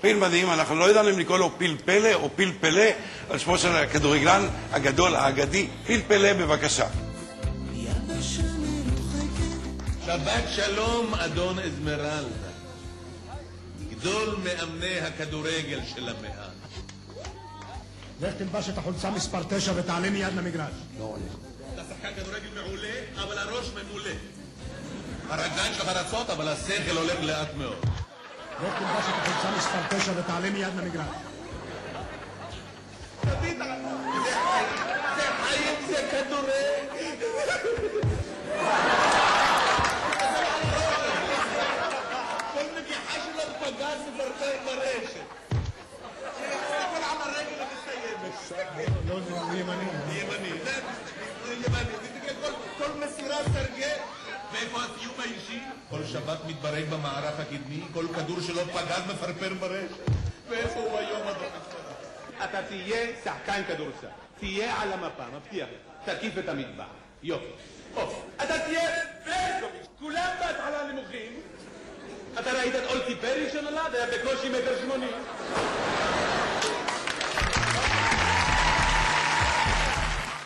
פיל מדהים, אנחנו לא ידענו אם לקרוא לו פיל פלא או פיל פלא, על שמו של הכדורגלן הגדול, האגדי. פיל פלא, בבקשה. שבת שלום, אדון אזמרלדה. גדול מאמני הכדורגל של המאה. לך תלבש את החולצה מספר 9 ותעלה מיד למגרש. לא עולה. אתה שחקן כדורגל מעולה, אבל הראש ממולא. הרגליים שלך רצות, אבל השכל הולך לאט מאוד. לך תלבש את החולצה מספר 9 ותעלה מיד למגרש. זה חיים, זה כדורגל. כל נגיחה שלו פגז מפרפר ברשת. כל עם הרגל המסיימת. לא, זה ימני. ימני. כל מסירה סרגל. ואיפה הסיום האישי? כל שבת מתברג במערך הקדמי, כל כדור שלו פגז מפרפר ברשת. ואיפה הוא היום, אדון אזמרלדה? אתה תהיה שחקן כדורסל, תהיה על המפה, מבטיח לך, תקיף את המטבח, יופי. אתה תהיה ברקוביץ', כולם בהתחלה נמוכים. אתה ראית את אולטי פרי שנולד, היה בקושי 1.80 מטר.